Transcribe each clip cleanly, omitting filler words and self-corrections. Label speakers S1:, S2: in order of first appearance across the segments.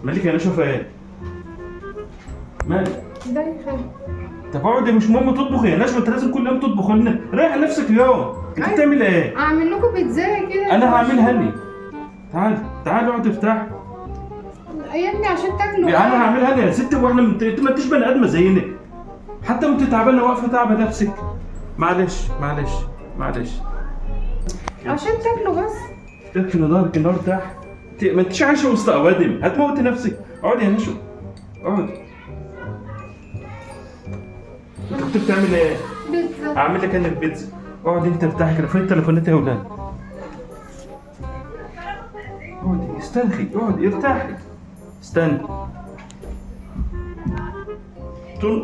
S1: مالك يا نشوى؟ ايه مالك؟
S2: دايخة.
S1: طب اقعدي، مش مهم تطبخي يا نشوى، انت لازم كل يوم تطبخي لنا. ريح نفسك اليوم. انت بتعمل ايه؟
S2: اعمل لكم بيتزا كده.
S1: انا هعملها لي. تعالي تعالي اقعدي ارتاحي.
S2: يا ابني عشان تاكلوا.
S1: انا هعملها لي يا ستي، واحنا انت ما انتش بني ادمه زينا، حتى وانت تعبانه واقفه تعبه نفسك. معلش معلش معلش.
S2: عشان تاكلوا بس.
S1: اركني ظهرك النار تحت. ما انتش عايشه وسط اوادم، هتموتي نفسك. اقعدي يا نشوى، اقعدي. انت كنت بتعمل ايه؟
S2: بيتزا.
S1: اعمل لك انا البيتزا. اقعدي انت ارتاحي كده. فين تليفونات يا ولاد؟ اقعدي استرخي، اقعدي ارتاحي. استنى.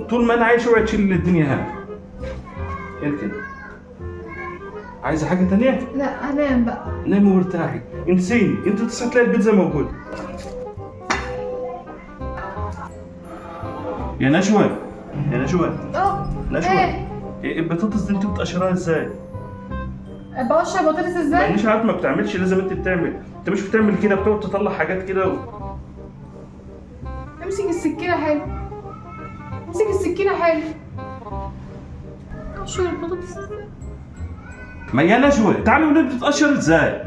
S1: طول ما انا عايش اوعي تشيل الدنيا هم. اركن. عايزه حاجه تانية؟
S2: لا انام بقى.
S1: نامي وارتاحي. انسيني، انت تصحى تلاقي البيتزا موجوده. يا نشوى، يا نشوى، نشوى.
S2: ايه
S1: البطاطس دي انت بتقشرها ازاي؟
S2: بقشر بطاطس ازاي؟
S1: مانيش عارف، ما بتعملش، لازم انت بتعمل. انت مش بتعمل كده، بتقعد تطلع حاجات كده
S2: امسك السكينه حلو. امسك السكينه حلو. قشر البطاطس ازاي؟
S1: ما يا نشوى تعالي قولي بتتقشر ازاي؟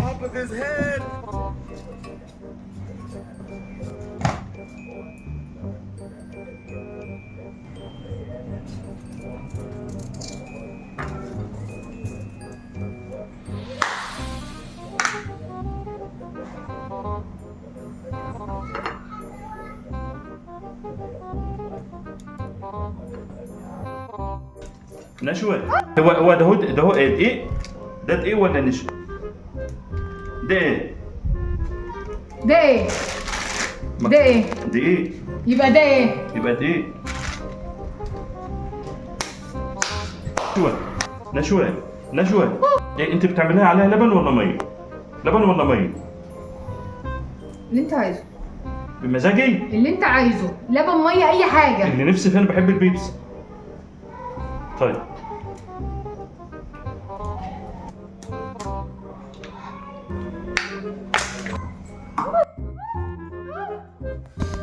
S3: Top of his head.
S1: نشوى، هو ده ايه؟ ده ايه ولا نشوى؟ ده ايه؟
S2: ده ايه؟ ده ايه؟
S1: ده ايه؟
S2: يبقى ده ايه؟
S1: يبقى ده ايه؟ نشوى نشوى نشوى، إيه انت بتعمليها عليها لبن ولا ميه؟ لبن ولا ميه؟
S2: اللي انت عايزه.
S1: بمزاجي؟
S2: اللي انت عايزه، لبن ميه اي حاجه.
S1: اللي نفسي فيه، انا بحب البيبسي. طيب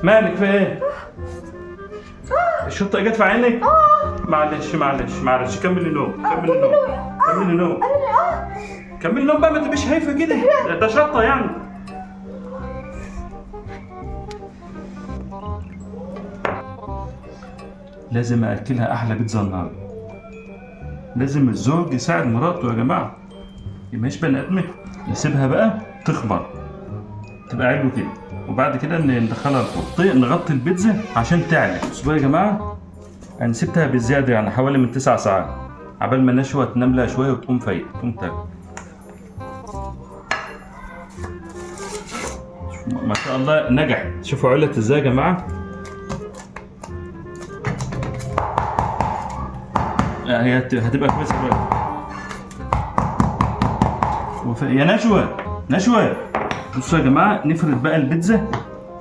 S1: مالك في ايه؟ الشطة جت في عينك؟ معلش معلش معلش، كملي نوم، كملي نوم، كملي نوم، كملي نوم بقى، ما تبقيش هايفة كده، ده شطة يعني. لازم أكلها أحلى بيتزا النهاردة. لازم الزوج يساعد مراته يا جماعة، مش بني آدمة، يسيبها بقى تخمر تبقى عدو كده، وبعد كده ندخلها الفرن، نغطي البيتزا عشان تعلى. بصوا يا جماعة، أنا سبتها بالزيادة يعني حوالي من 9 ساعات، عبال ما النشوة تنام لها شوية وتقوم فايقة تقوم تاكل. ما شاء الله نجحت. شوفوا علت ازاي يا جماعة. هي هتبقى كويسة بقى. يا نشوى، نشوى بصوا يا جماعة، نفرد بقى البيتزا.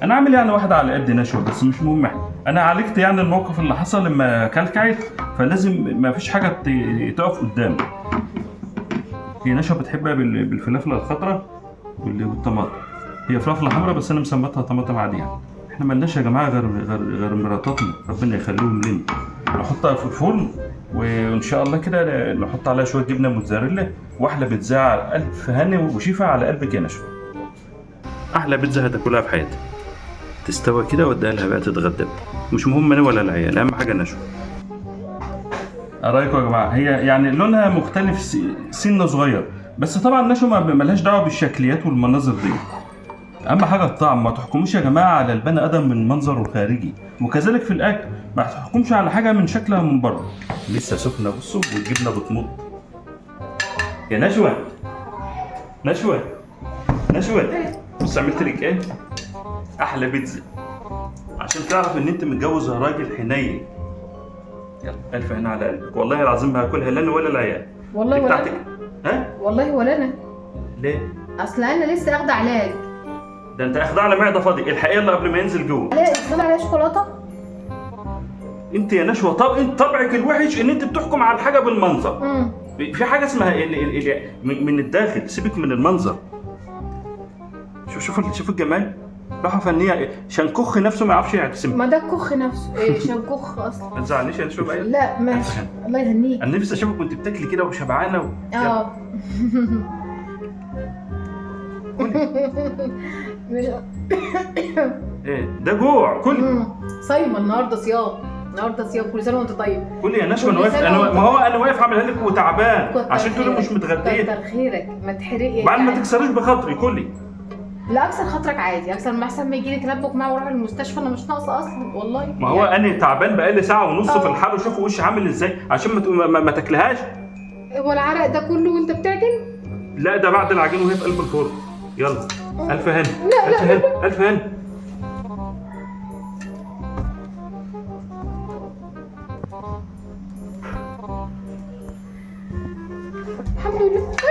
S1: انا عامل يعني واحدة على قد نشوى، بس مش مهم. انا عالجت يعني الموقف اللي حصل لما كلكعت، فلازم ما فيش حاجة تقف قدامي. هي نشوى بتحبها بالفلافل الخضراء والطماطم. هي فلافل حمراء بس انا مسمتها طماطم عادي يعني. احنا ملناش يا جماعة غير مراتاتنا، ربنا يخليهم لنا. نحطها في الفرن، وان شاء الله كده نحط عليها شويه جبنه موتزاريلا، واحلى بيتزا على الف هنا وشيفا على قلبك يا نشوى. احلى بيتزا هتاكلها في حياتك. تستوى كده واديها لها بقى تتغدى، مش مهم انا ولا العيال، اهم حاجه نشوى. ايه رايكم يا جماعه؟ هي يعني لونها مختلف سنه صغير، بس طبعا نشوى ما لهاش دعوه بالشكليات والمناظر دي. اهم حاجه الطعم، ما تحكموش يا جماعه على البني ادم من منظره الخارجي، وكذلك في الاكل ما تحكمش على حاجه من شكلها من بره. لسه سخنه بصوا، والجبنه بتمط. يا نشوى، نشوى، نشوى، بص عملت لك ايه؟ احلى بيتزا، عشان تعرف ان انت متجوز راجل حنين. يلا الف هنا على قلبك، والله العظيم ما هاكلها لا انا ولا العيال.
S2: والله ولا
S1: ها؟
S2: والله ولا انا.
S1: ليه؟
S2: اصل انا لسه اخده علاج.
S1: ده انت اخدها على معده فاضي، الحقيقه اللي قبل ما ينزل جوه.
S2: عليها اسلام، عليها شوكولاته.
S1: انت يا نشوى، طب انت طبعك الوحش ان انت بتحكم على الحاجه بالمنظر.
S2: امم
S1: في حاجه اسمها من الداخل، سيبك من المنظر. شوف الجمال، راحه فنيه. شنكوخ نفسه ما يعرفش يرسم.
S2: ما ده الكخ نفسه، ايه شنكوخ اصلا.
S1: ما تزعلنيش يا شوف.
S2: لا ماشي، الله يهنيك.
S1: انا نفسي اشوفك وانت بتاكلي كده وشبعانه
S2: اه مش
S1: ايه ده جوع؟ كل
S2: صايمه النهارده، صيام النهارده، صيام. كل سنه وانت طيب.
S1: كل يا نشوى. انا واقف، ما هو انا واقف عاملها لك وتعبان عشان تقولي مش متغديه.
S2: كتر خيرك، ما تحرقي
S1: بعد ما تكسروش بخاطري كلي.
S2: لا اكسر خاطرك عادي، اكسر ما احسن ما يجي لي تنبك معاه واروح المستشفى. انا مش ناقصه اصلا والله.
S1: ما هو انا تعبان بقالي ساعه ونص في الحر، وشوفوا وشي عامل ازاي عشان ما تاكلهاش.
S2: هو العرق ده كله وانت بتعجن؟
S1: لا ده بعد العجين وهي في قلب الفرن. يلا الف هنا.
S2: لا
S1: الف
S2: لا
S1: هنا، الف هنا.
S2: الحمد لله.